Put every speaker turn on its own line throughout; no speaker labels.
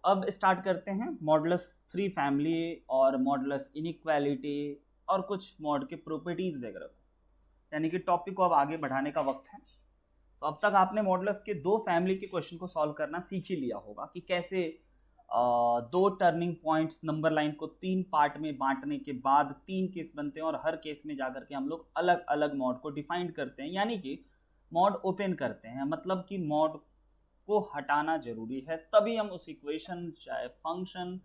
अब स्टार्ट करते हैं मॉडुलस 3 फैमिली और मॉडुलस इनइक्वालिटी और कुछ मॉड के प्रॉपर्टीज वगैरह को, यानी कि टॉपिक को अब आगे बढ़ाने का वक्त है। तो अब तक आपने मॉडुलस के 2 फैमिली के क्वेश्चन को सॉल्व करना सीख ही लिया होगा कि कैसे 2 टर्निंग पॉइंट्स नंबर लाइन को 3 पार्ट में बांटने के बाद 3 केस बनते हैं और हर केस में जाकर के हम लोग अलग अलग मॉड को डिफाइन करते हैं, यानी कि मॉड ओपन करते हैं, मतलब कि मॉड को हटाना जरूरी है, तभी हम उस इक्वेशन चाहे फंक्शन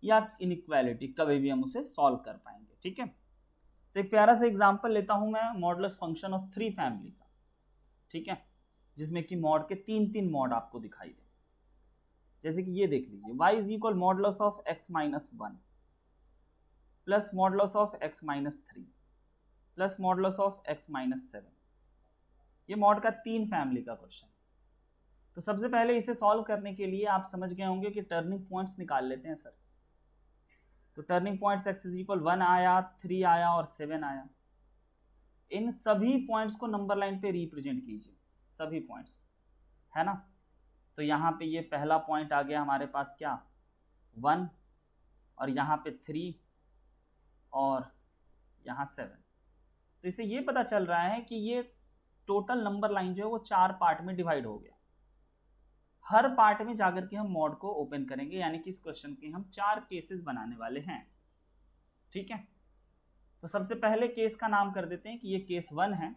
या इनइक्वालिटी कभी भी हम उसे सॉल्व कर पाएंगे। ठीक है, तो एक प्यारा सा एग्जांपल लेता हूं मैं मॉडुलस फंक्शन ऑफ 3 फैमिली का। ठीक है, जिसमें कि मॉड के 3 मॉड आपको दिखाई दे। जैसे कि ये देख लीजिए, y is equal modulus of x minus 1 plus modulus of x minus 3 plus modulus of x minus 7। ये मॉड का 3 फैमिली का क्वेश्चन। तो सबसे पहले इसे सॉल्व करने के लिए आप समझ गए होंगे कि टर्निंग पॉइंट्स निकाल लेते हैं सर। तो turning points x is equal 1 आया, 3 आया और 7 आया। इन सभी पॉइंट्स को नंबर लाइन पे रिप्रेजेंट कीजिए, सभी पॉइंट्स, है ना। तो यहाँ पे ये पहला पॉइंट आ गया हमारे पास क्या 1, और यहाँ पे 3 और यहाँ 7। तो इससे ये पता चल रहा है कि ये टोटल नंबर लाइन जो है वो 4 पार्ट में डिवाइड हो गया। हर पार्ट में जाकर के हम मॉड को ओपन करेंगे, यानी कि इस क्वेश्चन के हम 4 केसेस बनाने वाले हैं। ठीक है, तो सबसे पहले केस का नाम कर देते हैं कि ये केस 1 है,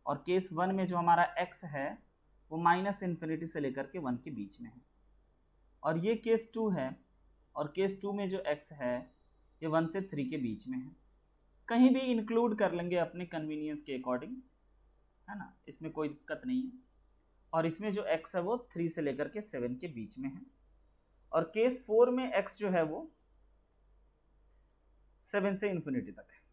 और केस 1 में जो हमारा x है वो माइनस इन्फिनिटी से लेकर के 1 के बीच में है। और ये केस 2 है, और केस 2 में जो x है ये 1 से 3 के बीच में है। कहीं भी इंक्लूड कर लेंगे अपने कन्वीनियंस के अकॉर्डिंग, है ना, इसमें कोई दिक्कत नहीं है। और इसमें जो x है वो 3 से लेकर के 7 के बीच में है। और केस 4 में x जो है वो 7 से इन्फिनिटी तक है।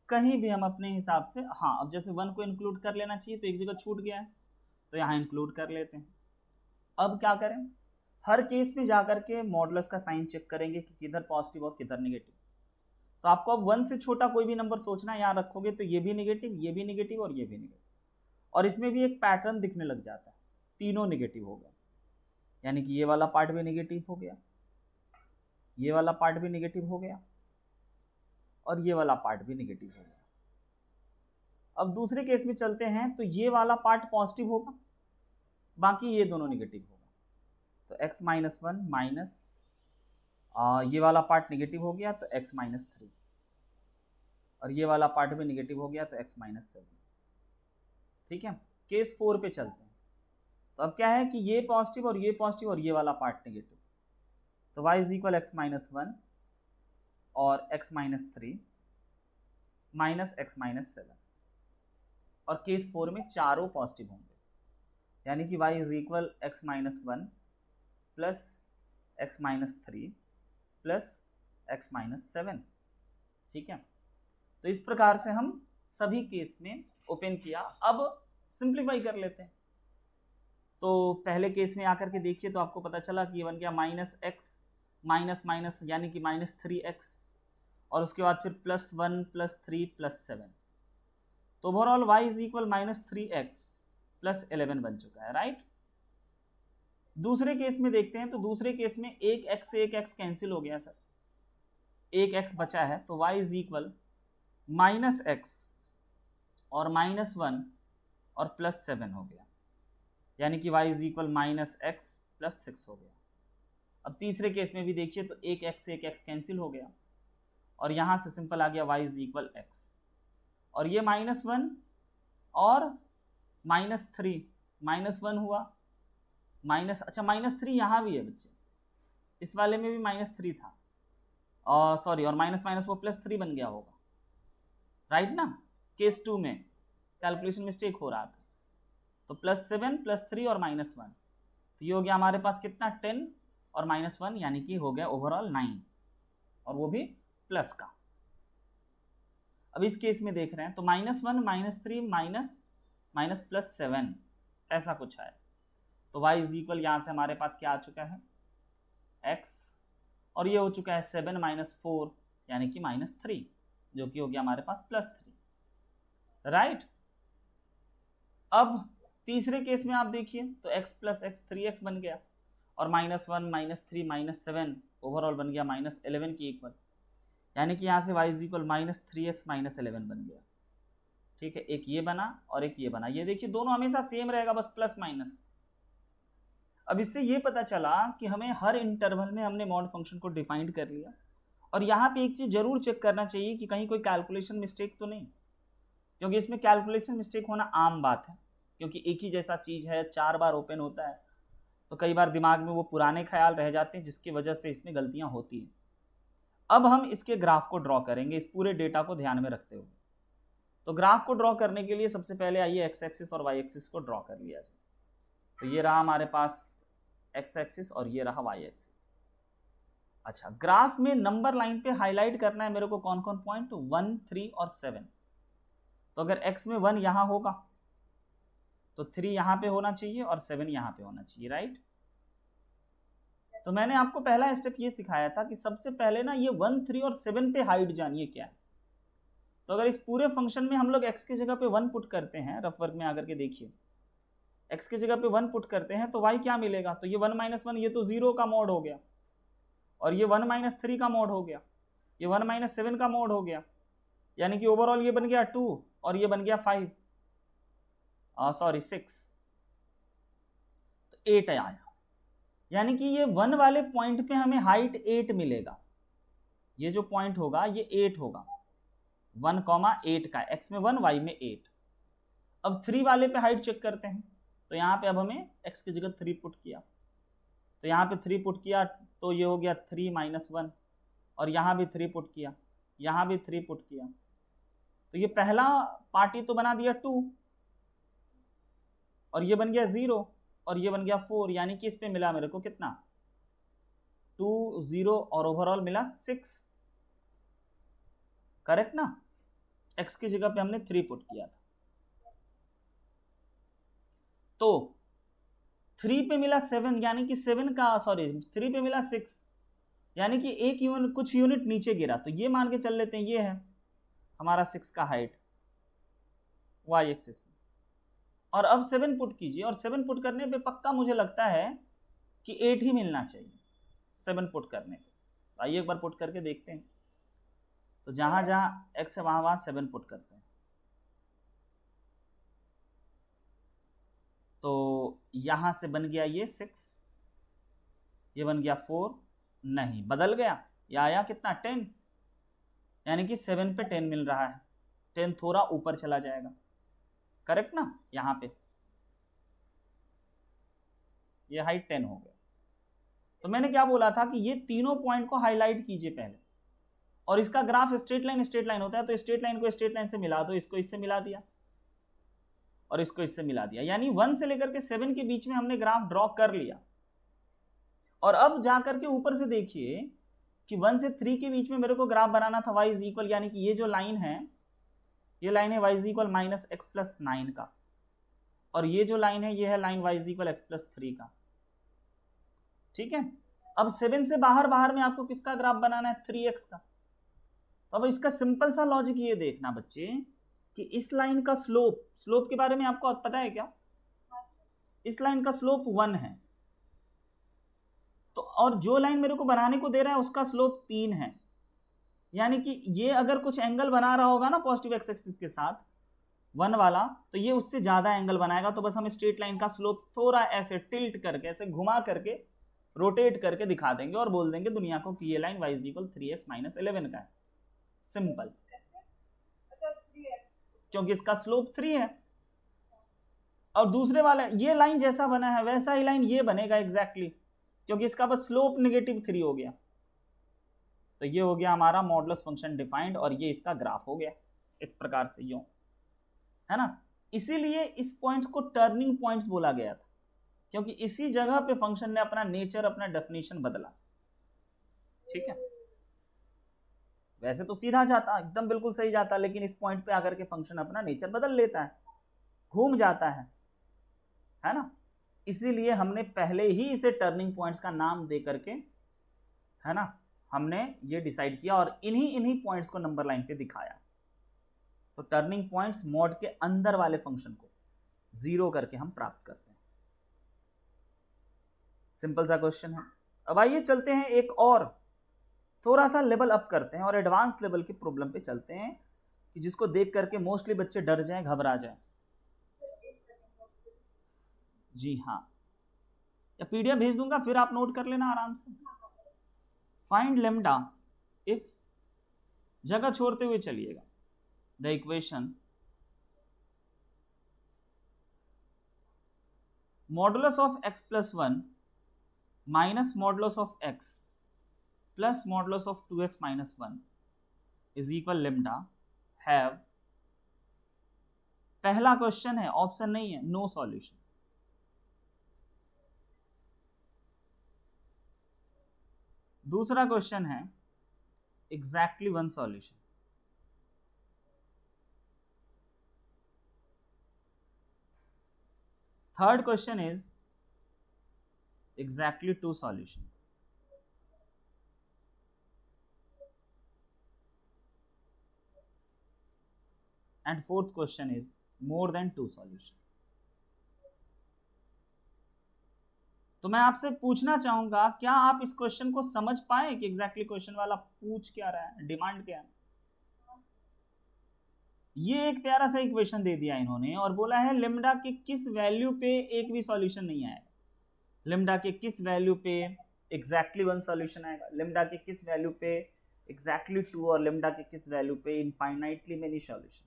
कहीं भी हम अपने हिसाब से, हाँ, अब जैसे 1 को इंक्लूड कर लेना चाहिए तो एक जगह छूट गया है, तो यहाँ इंक्लूड कर लेते हैं। अब क्या करें, हर केस में जाकर के मॉडुलस का साइन चेक करेंगे कि किधर पॉजिटिव और किधर नेगेटिव। तो आपको अब 1 से छोटा कोई भी नंबर सोचना है, यहाँ रखोगे तो ये भी नेगेटिव, ये भी नेगेटिव और ये भी नेगेटिव। और इसमें भी एक पैटर्न दिखने लग जाता है, तीनों नेगेटिव हो गए, यानी कि ये वाला पार्ट भी नेगेटिव हो गया, ये वाला पार्ट भी नेगेटिव हो गया, और ये वाला पार्ट भी नेगेटिव हो गया। अब दूसरे केस में चलते हैं, तो ये वाला पार्ट पॉजिटिव होगा, बाकी ये दोनों नेगेटिव होगा। तो x माइनस 1 माइनस ये वाला पार्ट नेगेटिव हो गया तो x माइनस 3, और ये वाला पार्ट भी नेगेटिव हो गया तो x माइनस 7। ठीक है, केस 4 पे चलते हैं। तो अब क्या है कि ये पॉजिटिव और ये पॉजिटिव और ये वाला पार्ट नेगेटिव। तो y is equal x minus 1 और x minus 3 minus x minus 7। और केस 4 में चारों पॉजिटिव होंगे, यानी कि y is equal x minus 1 plus x minus 3 plus x minus 7। ठीक है, तो इस प्रकार से हम सभी केस में ओपन किया। अब सिंप्लीफाई कर लेते हैं। तो पहले केस में आकर के देखिए तो आपको पता चला कि ये बन गया माइनस एक्स माइनस माइनस, यानी कि माइनस 3x, और उसके बाद फिर प्लस 1 प्लस 3 प्लस 7। तो overall y is equal minus 3x plus 11 बन चुका है, राइट। दूसरे केस में देखते हैं, तो दूसरे केस में एक x से एक x कैंसिल हो गया सर, एक x बचा है, तो y is equal minus x और माइनस 1 और प्लस 7 हो गया, यानी कि y is equal minus x plus 6 हो गया। अब तीसरे केस में भी देखिए तो एक x से एक x कैंसिल हो गया, और यहां से सिंपल आ गया y इज इक्वल x, और ये माइनस 1 और माइनस 3, माइनस 1 हुआ माइनस, अच्छा माइनस 3 यहाँ भी है बच्चे, इस वाले में भी माइनस 3 था, और सॉरी, और माइनस माइनस वो प्लस 3 बन गया होगा, राइट ना। केस 2 में कैलकुलेशन मिस्टेक हो रहा था। तो प्लस 7 प्लस 3 और माइनस 1, तो ये हो गया हमारे पास कितना 10 और माइनस 1, यानी कि हो गया ओवरऑल 9, और वो भी प्लस का। अब इस केस में देख रहे हैं तो minus 1 minus 3 minus minus plus 7 ऐसा कुछ है। तो y इज इक्वल यहाँ से हमारे पास क्या आ चुका है x, और ये हो चुका है 7 माइनस 4 यानी कि माइनस 3, जो कि हो गया हमारे पास प्लस 3, राइट। अब तीसरे केस में आप देखिए तो x प्लस एक्स 3x बन गया और -1 -3 -7 ओवरऑल बन गया -11 की इक्वल, यानी कि यहाँ से y इज इक्वल -3x -11 बन गया। ठीक है, एक ये बना और एक ये बना। ये देखिए दोनों हमेशा सेम रहेगा, बस प्लस माइनस। अब इससे ये पता चला कि हमें हर इंटरवल में हमने मॉड फंक्शन को डिफाइन कर लिया। और यहाँ पे एक चीज़ जरूर चेक करना चाहिए कि कहीं कोई कैलकुलेशन मिस्टेक तो नहीं, क्योंकि इसमें कैलकुलेशन मिस्टेक होना आम बात है, क्योंकि एक ही जैसा चीज़ है 4 बार ओपन होता है, तो कई बार दिमाग में वो पुराने ख्याल रह जाते हैं, जिसकी वजह से इसमें गलतियाँ होती हैं। अब हम इसके ग्राफ को ड्रॉ करेंगे इस पूरे डेटा को ध्यान में रखते हुए। तो ग्राफ को ड्रॉ करने के लिए सबसे पहले आइए एक्स एक्सिस और वाई एक्सिस को ड्रॉ कर लिया जाए। तो ये रहा हमारे पास एक्स एक्सिस और ये रहा वाई एक्सिस। अच्छा, ग्राफ में नंबर लाइन पे हाईलाइट करना है मेरे को कौन कौन पॉइंट, 1, 3 और 7। तो अगर x में 1 यहां होगा तो 3 यहां पे होना चाहिए और 7 यहां पे होना चाहिए, राइट। तो मैंने आपको पहला स्टेप ये सिखाया था कि सबसे पहले ना ये 1, 3 और 7 पे हाइट जानिए क्या है। तो अगर इस पूरे फंक्शन में हम लोग x की जगह पे 1 पुट करते हैं, रफ वर्क में आकर के देखिए, x की जगह पे 1 पुट करते हैं तो y क्या मिलेगा, तो ये 1 - 1 ये तो 0 का मॉड हो गया, और ये 1 - 3 का मॉड हो गया, ये 1 - 7 का मॉड हो गया, यानी कि ओवरऑल ये बन गया 2 और ये बन गया 5, सॉरी 6, तो 8 आया। यानी कि ये 1 वाले पॉइंट पे हमें हाइट 8 मिलेगा। ये जो पॉइंट होगा ये 8 होगा, 1,8 का, x में 1 y में 8। अब 3 वाले पे हाइट चेक करते हैं, तो यहाँ पे अब हमें x की जगह 3 पुट किया, तो यहाँ पे 3 पुट किया तो ये हो गया 3 - 1, और यहाँ भी 3 पुट किया, यहाँ भी 3 पुट किया, तो ये पहला पार्टी तो बना दिया 2, और ये बन गया 0 और ये बन गया 4, यानी कि इस पे मिला मेरे को कितना 2, 0 और ओवरऑल मिला 6, करेक्ट ना। x की जगह पे हमने 3 पुट किया था, तो 3 पे मिला 7, यानी कि 7 का, सॉरी 3 पे मिला 6, यानी कि एक यूनिट, कुछ यूनिट नीचे गिरा, तो ये मान के चल लेते हैं ये है हमारा 6 का हाइट y एक्सिस में। और अब 7 पुट कीजिए, और 7 पुट करने पे पक्का मुझे लगता है कि 8 ही मिलना चाहिए 7 पुट करने पे। तो आइए एक बार पुट करके देखते हैं। तो जहां जहां x है वहां वहां 7 पुट करते हैं, तो यहां से बन गया ये 6, ये बन गया 4, नहीं बदल गया, या आया कितना 10, यानी कि 7 पे 10 मिल रहा है, 10 थोड़ा ऊपर चला जाएगा, करेक्ट ना। यहां पे ये हाइट 10 हो गया। तो मैंने क्या बोला था कि ये तीनों पॉइंट को हाईलाइट कीजिए पहले, और इसका ग्राफ स्ट्रेट लाइन होता है, तो स्ट्रेट लाइन को स्ट्रेट लाइन से मिला दो, इसको इससे मिला दिया और इसको इससे मिला दिया, यानी 1 से लेकर के 7 के बीच में हमने ग्राफ ड्रॉ कर लिया। और अब जाकर के ऊपर से देखिए कि 1 से 3 के बीच में मेरे को ग्राफ बनाना था y इज इक्वल, यानी कि ये जो लाइन है ये लाइन है y इज इक्वल -x+9 का, और ये जो लाइन है ये है line y is equal x+3 का, ठीक है। अब 7 से बाहर में आपको किसका ग्राफ बनाना है, 3x का। तो अब इसका सिंपल सा लॉजिक ये देखना बच्चे कि इस लाइन का स्लोप के बारे में आपको पता है क्या, इस लाइन का स्लोप 1 है, तो और जो लाइन मेरे को बनाने को दे रहा है उसका स्लोप 3 है, यानी कि ये अगर कुछ एंगल बना रहा होगा ना पॉजिटिव एक्स एक्सिस के साथ 1 वाला, तो ये उससे ज्यादा एंगल बनाएगा। तो बस हम स्ट्रेट लाइन का स्लोप थोड़ा ऐसे टिल्ट करके, ऐसे घुमा करके, रोटेट करके दिखा देंगे और बोल देंगे दुनिया को कि ये line y is equal 3x - 11 का है, सिंपल, क्योंकि इसका स्लोप 3 है। और दूसरे वाला ये लाइन जैसा बना है वैसा ही लाइन ये बनेगा एग्जैक्टली, क्योंकि इसका बस स्लोप -3 हो गया। तो ये हो गया हमारा मॉडुलस फंक्शन डिफाइंड, और ये इसका ग्राफ हो गया इस प्रकार से, यूं है ना। इसीलिए इस पॉइंट को टर्निंग पॉइंट्स बोला गया था, क्योंकि इसी जगह पे फंक्शन ने अपना नेचर, अपना डेफिनेशन बदला, ठीक है। वैसे तो सीधा जाता, एकदम बिल्कुल सही जाता, लेकिन इस पॉइंट पे आकर के फंक्शन अपना नेचर बदल लेता है, घूम जाता है ना। इसीलिए हमने पहले ही इसे टर्निंग पॉइंट्स का नाम दे करके, है ना, हमने ये डिसाइड किया और इन्हीं पॉइंट्स को नंबर लाइन पे दिखाया। तो टर्निंग पॉइंट्स मॉड के अंदर वाले फंक्शन को, 0 करके हम प्राप्त करते हैं। सिंपल सा क्वेश्चन है। अब आइए चलते हैं एक और थोड़ा सा लेवल अप करते हैं और एडवांस लेवल की प्रॉब्लम पे चलते हैं कि जिसको देख करके मोस्टली बच्चे डर जाएं, घबरा जाएं। जी हाँ, या पीडीएफ भेज दूंगा, फिर आप नोट कर लेना आराम से। फाइंड लेम्डा इफ, जगह छोड़ते हुए चलिएगा, the equation modulus of x plus 1 minus modulus of x plus modulus of 2x minus 1 is equal lambda have, पहला क्वेश्चन है, ऑप्शन नहीं है, नो सॉल्यूशन। दूसरा क्वेश्चन है exactly one solution. Third question is exactly two solution. And fourth question is more than two solution. तो मैं आपसे पूछना चाहूंगा, क्या आप इस क्वेश्चन को समझ पाए कि एग्जैक्टली क्वेश्चन वाला पूछ क्या रहा है, डिमांड क्या है? ये एक प्यारा सा इक्वेशन दे दिया इन्होंने और बोला है लेम्डा के किस वैल्यू पे एक भी सॉल्यूशन नहीं आएगा, लेम्डा के किस वैल्यू पे एग्जैक्टली वन सॉल्यूशन आएगा, लेम्डा के किस वैल्यू पे एग्जैक्टली टू, और लेम्डा के किस वैल्यू पे इनफाइनाइटली मेनी सॉल्यूशन।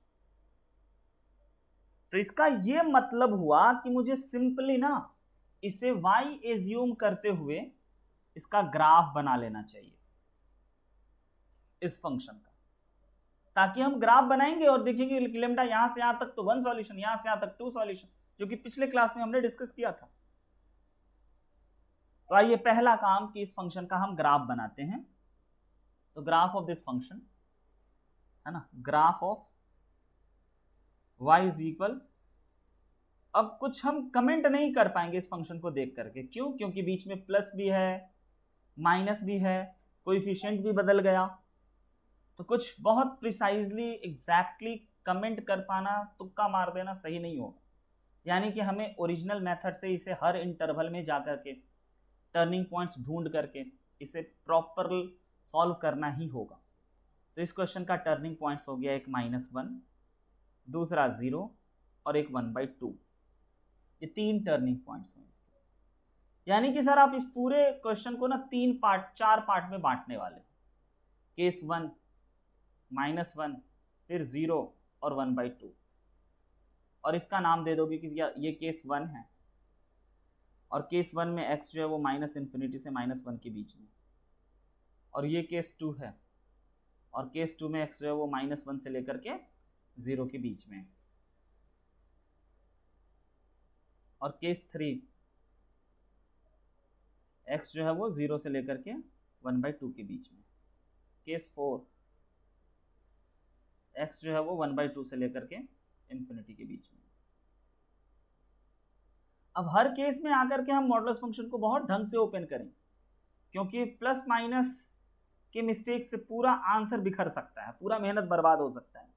तो इसका ये मतलब हुआ कि मुझे सिंपली ना इसे y एज्यूम करते हुए इसका ग्राफ बना लेना चाहिए इस फंक्शन का, ताकि हम ग्राफ बनाएंगे और देखेंगे लेम्डा यहां से यहां तक तो वन सॉल्यूशन, यहां से यहां तक टू सॉल्यूशन, जो कि पिछले क्लास में हमने डिस्कस किया था। तो आइए पहला काम कि इस फंक्शन का हम ग्राफ बनाते हैं। तो ग्राफ ऑफ दिस फंक्शन है ना, graph of y is equal, अब कुछ हम कमेंट नहीं कर पाएंगे इस फंक्शन को देख करके, क्यों? क्योंकि बीच में प्लस भी है, माइनस भी है, कोएफिशिएंट भी बदल गया, तो कुछ बहुत प्रिसाइजली एग्जैक्टली कमेंट कर पाना, तुक्का मार देना सही नहीं होगा। यानी कि हमें ओरिजिनल मेथड से इसे हर इंटरवल में जाकर के टर्निंग पॉइंट्स ढूंढ करके इसे प्रॉपर सॉल्व करना ही होगा। तो इस क्वेश्चन का टर्निंग पॉइंट्स हो गया एक -1, दूसरा 0 और एक 1/2। ये 3 टर्निंग पॉइंट्स हैं इसके। यानी कि सर आप इस पूरे क्वेश्चन को ना 4 पार्ट में बांटने वाले, केस 1, -1, फिर 0 और 1/2, और इसका नाम दे दोगे कि ये केस 1 है, और केस 1 में x जो है वो -∞ से -1 के बीच में, और ये केस 2 है, और केस 2 में x जो है वो -1 से लेकर के 0 के बीच में, और केस 3 x जो है वो 0 से लेकर के 1/2 के बीच में, केस 4 x जो है वो 1/2 से लेकर के इन्फिनिटी के बीच में। अब हर केस में आकर के हम मॉडुलस फंक्शन को बहुत ढंग से ओपन करें, क्योंकि प्लस माइनस के मिस्टेक से पूरा आंसर बिखर सकता है, पूरा मेहनत बर्बाद हो सकता है,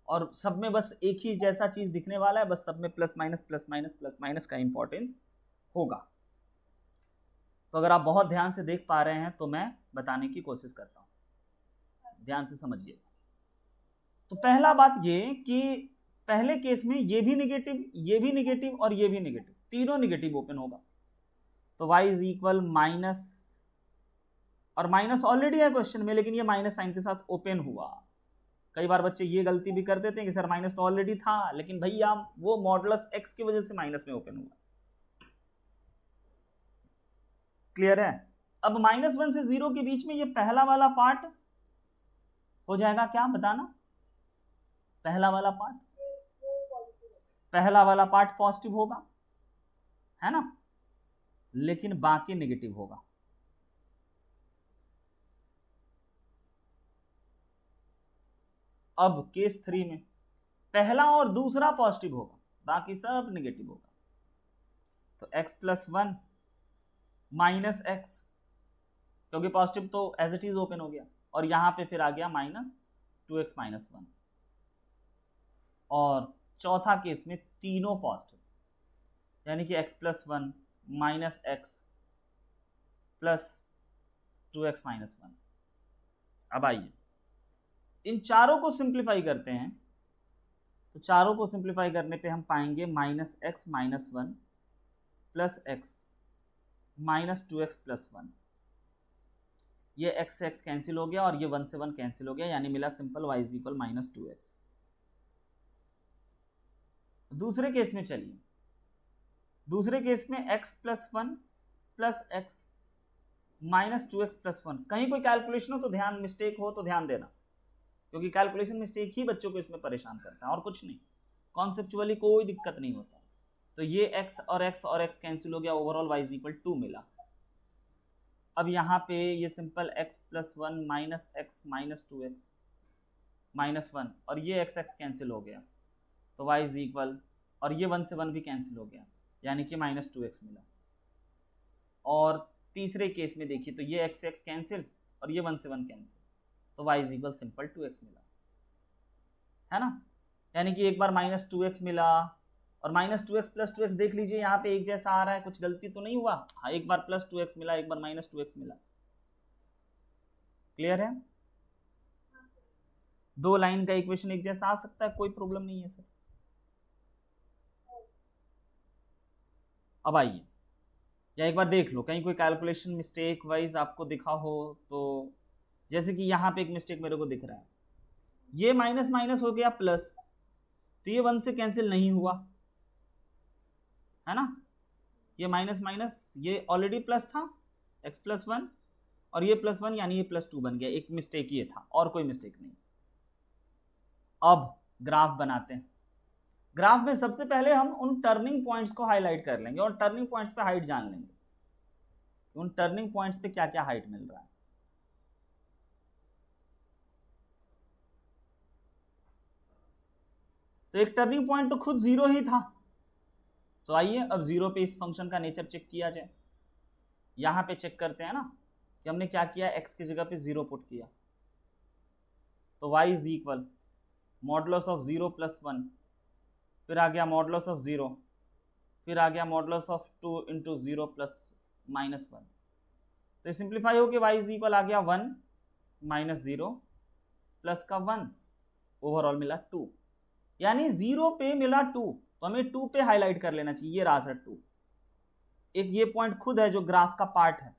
और सब में बस एक ही जैसा चीज दिखने वाला है, बस सब में plus minus plus minus plus minus का इंपॉर्टेंस होगा। तो अगर आप बहुत ध्यान से देख पा रहे हैं तो मैं बताने की कोशिश करता हूं, ध्यान से समझिए। तो पहला बात ये कि पहले केस में ये भी निगेटिव, ये भी निगेटिव और ये भी निगेटिव, तीनों निगेटिव ओपन होगा। तो y इज इक्वल माइनस, और माइनस ऑलरेडी है क्वेश्चन में, लेकिन ये माइनस साइन के साथ ओपन हुआ। कई बार बच्चे ये गलती भी कर देते हैं कि सर माइनस तो ऑलरेडी था, लेकिन भैया वो मॉडुलस x की वजह से माइनस में ओपन हुआ। क्लियर है? अब -1 से 0 के बीच में ये पहला वाला पार्ट हो जाएगा क्या, बताना? पहला वाला पार्ट पॉजिटिव होगा, है ना, लेकिन बाकी नेगेटिव होगा। अब केस 3 में पहला और दूसरा पॉजिटिव होगा, बाकी सब नेगेटिव होगा। तो x + 1 - x, क्योंकि पॉजिटिव तो एज इट इज ओपन हो गया, और यहां पे फिर आ गया -2x - 1, और चौथा केस में तीनों पॉजिटिव, यानी कि x+1 minus x plus 2x minus 1। अब आइए इन चारों को सिंप्लीफाई करते हैं, तो चारों को सिंप्लीफाई करने पे हम पाएंगे minus x minus 1 plus x minus 2x plus 1। ये x से x कैंसिल हो गया और ये 1 से 1 कैंसिल हो गया, यानी मिला simple y is equal minus 2x। दूसरे केस में चलिए, दूसरे केस में x+1 plus x minus 2x plus 1। कहीं कोई कैलकुलेशन हो तो ध्यान, मिस्टेक हो तो ध्यान देना, क्योंकि कैलकुलेशन मिस्टेक ही बच्चों को इसमें परेशान करता है और कुछ नहीं, कॉन्सेप्चुअली कोई दिक्कत नहीं होता। तो ये x और x कैंसिल हो गया, ओवरऑल y इज इक्वल 2 मिला। अब यहाँ पे ये simple x+1 minus x minus 2x minus 1 और ये x कैंसिल हो गया, तो y इज इक्वल, और ये 1 से 1 भी कैंसिल हो गया, यानी कि माइनस 2x मिला। और तीसरे केस में देखिए तो ये x कैंसिल और ये 1 से 1 कैंसिल, तो y is equal simple 2x मिला, है ना। यानी कि एक बार माइनस 2x मिला और माइनस 2x प्लस 2x देख लीजिए यहाँ पे एक जैसा आ रहा है, कुछ गलती तो नहीं हुआ। हाँ, एक बार प्लस 2x मिला, एक बार माइनस 2x मिला। क्लियर है? दो लाइन का इक्वेशन एक जैसा आ सकता है, कोई प्रॉब्लम नहीं है सर। अब आइए, या एक बार देख लो कहीं कोई कैलकुलेशन मिस्टेक वाइज आपको दिखा हो तो, जैसे कि यहाँ पे एक मिस्टेक मेरे को दिख रहा है, ये माइनस माइनस हो गया प्लस, तो ये 1 से कैंसिल नहीं हुआ, है ना। ये माइनस माइनस ये ऑलरेडी प्लस था, x+1 और ये +1 यानी ये +2 बन गया। एक मिस्टेक ये था और कोई मिस्टेक नहीं। अब ग्राफ बनाते हैं। ग्राफ में सबसे पहले हम उन टर्निंग पॉइंट्स को हाईलाइट कर लेंगे और टर्निंग पॉइंट्स पे हाइट जान लेंगे, उन टर्निंग पॉइंट्स पे क्या क्या हाइट मिल रहा है। तो एक टर्निंग पॉइंट तो खुद 0 ही था, तो आइए अब 0 पे इस फंक्शन का नेचर चेक किया जाए। यहां पे चेक करते हैं ना कि हमने क्या किया, x की जगह पे 0 पुट किया, तो y is equal modulus of 0 plus 1, फिर आ गया मॉडुलस ऑफ 0, फिर आ गया modulus of 2 into 0 plus minus 1। तो सिंप्लीफाई होके y इज इक्वल आ गया 1 माइनस 0 प्लस का 1, ओवरऑल मिला 2, यानी 0 पे मिला 2, तो हमें 2 पे हाईलाइट कर लेना चाहिए। ये रहा सर 2। एक ये पॉइंट खुद है जो ग्राफ का पार्ट है,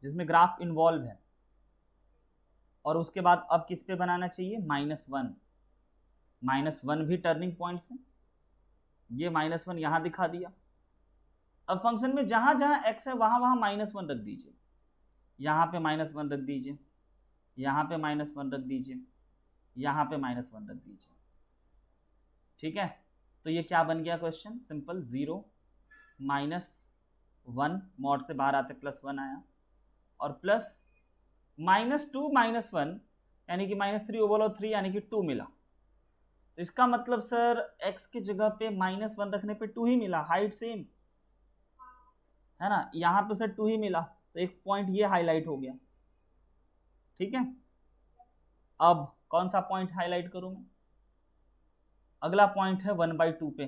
जिसमें ग्राफ इन्वॉल्व है, और उसके बाद अब किस पे बनाना चाहिए, -1। -1 भी टर्निंग पॉइंट है, ये -1 यहां दिखा दिया। अब फंक्शन में जहां जहां x है वहां वहां -1 रख दीजिए, यहां पे -1 रख दीजिए, यहां पे -1 रख दीजिए, यहां पे -1 रख दीजिए, ठीक है। तो ये क्या बन गया क्वेश्चन, सिंपल 0 -1 मॉड से बाहर आते +1 आया, और प्लस -2 -1 यानी कि -3 ओवरऑल 3 यानी कि 2 मिला। तो इसका मतलब सर x की जगह पे -1 रखने पे 2 ही मिला, हाइट सेम है ना, यहाँ पे सर 2 ही मिला, तो एक पॉइंट ये हाईलाइट हो गया, ठीक है। अब कौन सा पॉइंट हाईलाइट करूं मैं, अगला पॉइंट है 1/2 पे,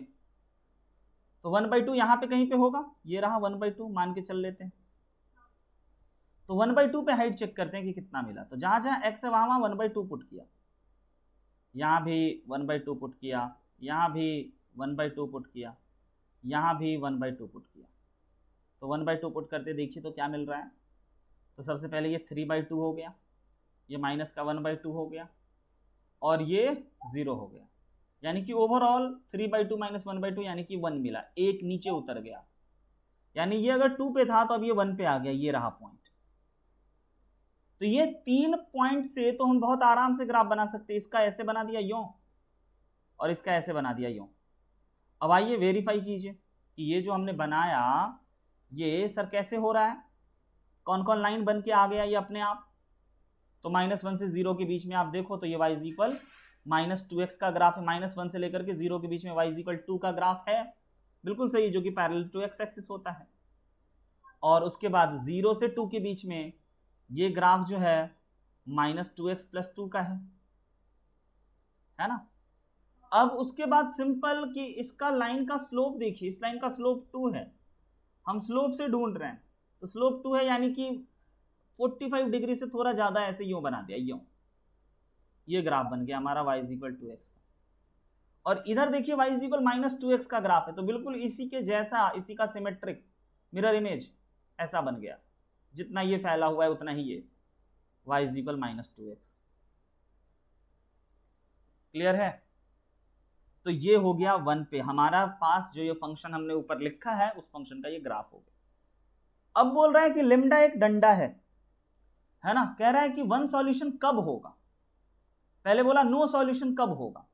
तो 1/2 यहाँ पे कहीं पे होगा, ये रहा 1/2 मान के चल लेते हैं। तो 1/2 पे हाइट चेक करते हैं कि कितना मिला, तो जहां जहां x है वहां वहां 1/2 पुट किया, यहाँ भी 1/2 पुट किया, यहाँ भी 1/2 पुट किया, यहाँ भी 1/2 पुट किया। तो 1/2 पुट करते देखिए तो क्या मिल रहा है, तो सबसे पहले ये 3/2 हो गया, ये माइनस का 1/2 हो गया, और ये 0 हो गया, यानी कि ओवरऑल 3/2 माइनस 1/2 यानी कि 1 मिला, एक नीचे उतर गया, यानी ये अगर 2 पे था तो अब ये 1 पे आ गया, ये रहा पॉइंट। तो ये 3 पॉइंट से तो हम बहुत आराम से ग्राफ बना सकते हैं, इसका ऐसे बना दिया यूं और इसका ऐसे बना दिया यूं। अब आइए वेरीफाई कीजिए कि ये जो हमने बनाया ये सर कैसे हो रहा है, कौन कौन लाइन बन के आ गया ये अपने आप। तो -1 से 0 के बीच में आप देखो तो ये y इज इक्वल -2x का ग्राफ है, -1 से लेकर के 0 के बीच में y इज इक्वल 2 का ग्राफ है, बिल्कुल सही, जो कि पैरेलल टू x एक्सिस होता है। और उसके बाद 0 से 2 के बीच में ये ग्राफ जो है -2x + 2 का है ना। अब उसके बाद सिंपल कि इसका लाइन का स्लोप देखिए, इस लाइन का स्लोप 2 है, हम स्लोप से ढूंढ रहे हैं, तो स्लोप 2 है यानी कि 45 डिग्री से थोड़ा ज्यादा ऐसे यूं बना दिया, यूं ये ग्राफ बन गया हमारा y = 2x का। और इधर देखिए y = -2x का ग्राफ है, तो बिल्कुल इसी के जैसा, इसी का सिमेट्रिक मिरर इमेज ऐसा बन गया, जितना ये फैला हुआ है उतना ही ये y = -2x। क्लियर है? तो ये हो गया 1 पे हमारा पास जो ये फंक्शन हमने ऊपर लिखा है उस फंक्शन का ये ग्राफ हो गया। अब बोल रहा है कि लेमडा एक डंडा है ना, कह रहा है कि 1 सॉल्यूशन कब होगा, पहले बोला नो सॉल्यूशन कब होगा,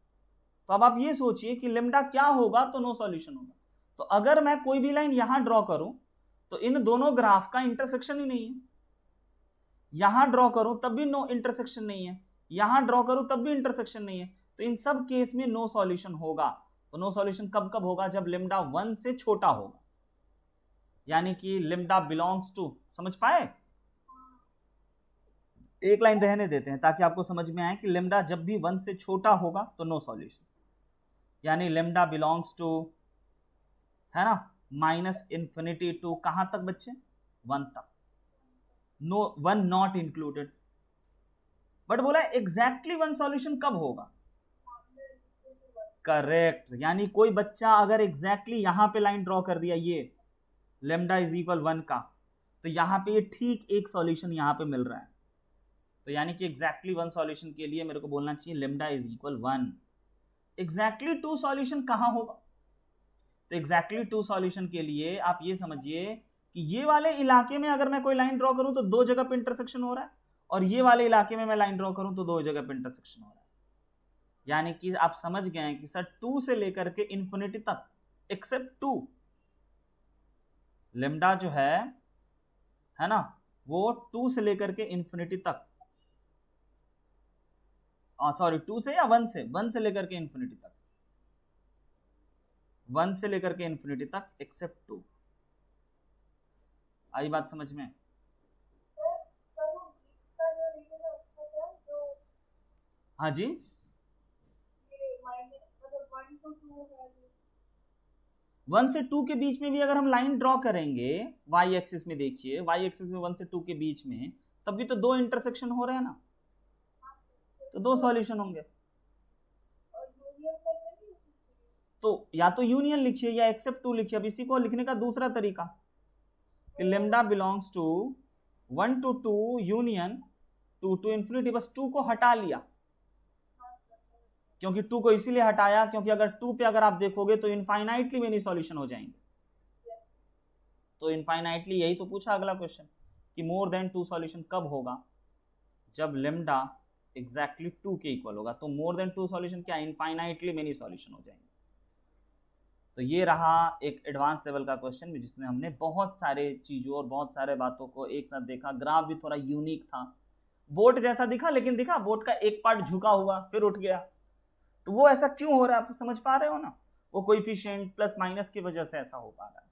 तो अब आप ये सोचिए कि लेमडा क्या होगा तो नो सॉल्यूशन होगा। तो अगर मैं कोई भी लाइन यहां ड्रॉ करूं तो इन दोनों ग्राफ का इंटरसेक्शन ही नहीं है, यहां ड्रॉ करूं तब भी नो इंटरसेक्शन नहीं है, यहां ड्रॉ करूं तब भी इंटरसेक्शन नहीं है, तो इन सब केस में नो सॉल्यूशन होगा। तो नो सॉल्यूशन कब कब होगा, जब लेमडा 1 से छोटा होगा, यानी कि लेमडा बिलोंग्स टू, समझ पाए? एक लाइन रहने देते हैं ताकि आपको समझ में आए कि लेमडा जब भी 1 से छोटा होगा तो नो सॉल्यूशन, यानी लेमडा बिलोंग्स टू, है ना, -∞ टू कहां तक बच्चे, 1 तक, नो 1 नॉट इंक्लूडेड। बट बोला एग्जैक्टली 1 सॉल्यूशन कब होगा, करेक्ट, यानी कोई बच्चा अगर एग्जैक्टली यहां पे लाइन ड्रॉ कर दिया ये लेमडा = 1 का, तो यहां पे ये ठीक एक सॉल्यूशन यहां पे मिल रहा है, तो यानी कि एग्जैक्टली 1 सॉल्यूशन के लिए मेरे को बोलना चाहिए लेमडा = 1। एग्जैक्टली 2 सॉल्यूशन कहां होगा, तो एग्जैक्टली 2 सॉल्यूशन के लिए आप ये समझिए कि ये वाले इलाके में अगर मैं कोई लाइन ड्रॉ करूं तो 2 जगह पे इंटरसेक्शन हो रहा है, और ये वाले इलाके में मैं लाइन ड्रॉ करूं तो 2 जगह पे इंटरसेक्शन हो रहा है, यानी कि आप समझ गए हैं कि सर 2 से लेकर के इन्फिनिटी तक एक्सेप्ट 2, लेमडा जो है ना, वो 2 से लेकर के इन्फिनिटी तक, सॉरी 2 से या 1 से लेकर के इन्फिनिटी तक, 1 से लेकर के इन्फिनिटी तक एक्सेप्ट 2। आई बात समझ में? हाँ जी, 1 से 2 के बीच में भी अगर हम लाइन ड्रॉ करेंगे y एक्सिस में, देखिए y एक्सिस में 1 से 2 के बीच में, तब भी तो 2 इंटरसेक्शन हो रहे हैं ना, तो 2 सॉल्यूशन होंगे। तो या तो यूनियन लिखिए या एक्सेप्ट 2 लिखिए। अब इसी को लिखने का दूसरा तरीका कि lambda belongs to 1 to 2 union 2 to infinity, बस 2 को हटा लिया, क्योंकि 2 को इसीलिए हटाया क्योंकि अगर 2 पे अगर आप देखोगे तो इनफाइनाइटली मेनी सॉल्यूशन हो जाएंगे, तो इनफाइनाइटली, यही तो पूछा अगला क्वेश्चन कि मोर देन 2 सॉल्यूशन कब होगा, जब लेमडा एग्जैक्टली 2 के इक्वल होगा। तो मोर देन 2 सॉल्यूशन क्या, इनफाइनाइटली मेनी सॉल्यूशन हो जाएंगे। तो ये रहा एक एडवांस लेवल का क्वेश्चन जिसमें हमने बहुत सारे चीजों और बहुत सारे बातों को एक साथ देखा। ग्राफ भी थोड़ा यूनिक था, बोट जैसा दिखा, लेकिन दिखा बोट का एक पार्ट झुका हुआ फिर उठ गया, तो वो ऐसा क्यों हो रहा है आप समझ पा रहे हो ना, वो कोएफिशिएंट प्लस माइनस की वजह से ऐसा हो पा रहा है।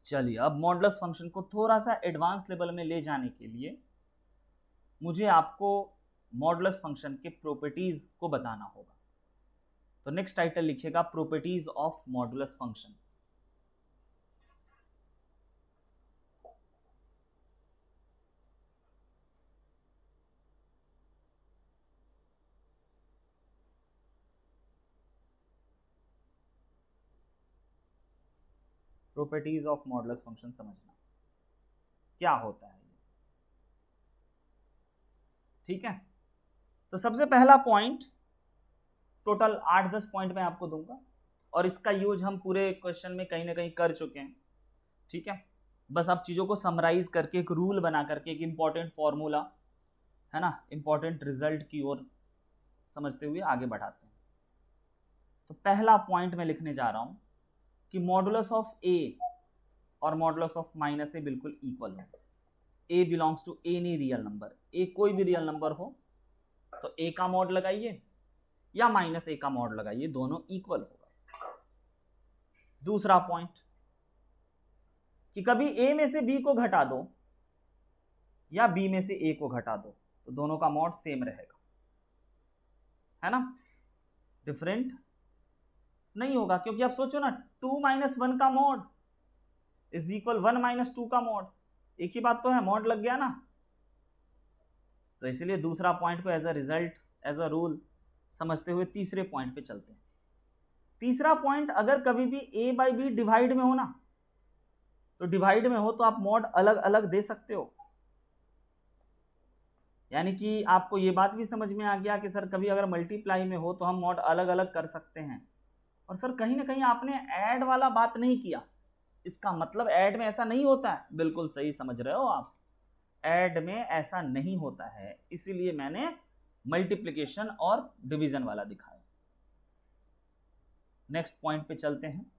चलिए, अब मॉडुलस फंक्शन को थोड़ा सा एडवांस लेवल में ले जाने के लिए मुझे आपको मॉडुलस फंक्शन के प्रॉपर्टीज को बताना होगा। तो नेक्स्ट टाइटल लिखिएगा properties of modulus function. Properties of modulus function समझना क्या होता है, ठीक है। तो सबसे पहला पॉइंट, टोटल 8-10 पॉइंट मैं आपको दूंगा और इसका यूज हम पूरे क्वेश्चन में कहीं ना कहीं कर चुके हैं, ठीक है। बस आप चीज़ों को समराइज करके एक रूल बना करके एक इंपॉर्टेंट फॉर्मूला, है ना, इंपॉर्टेंट रिजल्ट की ओर समझते हुए आगे बढ़ाते हैं। तो पहला पॉइंट मैं लिखने जा रहा हूं कि मॉडुलस ऑफ ए और मॉडुलस ऑफ माइनस ए बिल्कुल इक्वल हो। A belongs to any real number, A कोई भी रियल नंबर हो तो ए का मॉड लगाइए या माइनस ए का मॉड लगाइए, दोनों इक्वल होगा। दूसरा पॉइंट कि कभी ए में से बी को घटा दो या बी में से ए को घटा दो तो दोनों का मॉड सेम रहेगा, है ना। डिफरेंट नहीं होगा, क्योंकि आप सोचो ना 2 - 1 का मॉड इज इक्वल 1 - 2 का मॉड, एक ही बात तो है, मॉड लग गया ना। तो इसलिए दूसरा पॉइंट को as a result, as a rule समझते हुए तीसरे पॉइंट पे चलते हैं। तीसरा पॉइंट, अगर कभी भी a बाई बी डिवाइड में हो ना, तो डिवाइड में हो तो आप मॉड अलग अलग दे सकते हो। यानी कि आपको ये बात भी समझ में आ गया कि सर कभी अगर मल्टीप्लाई में हो तो हम मॉड अलग अलग कर सकते हैं। और सर कहीं ना कहीं आपने ऐड वाला बात नहीं किया, इसका मतलब ऐड में ऐसा नहीं होता है। बिल्कुल सही समझ रहे हो आप, ऐड में ऐसा नहीं होता है, इसीलिए मैंने मल्टीप्लिकेशन और डिवीजन वाला दिखाया। नेक्स्ट पॉइंट पे चलते हैं।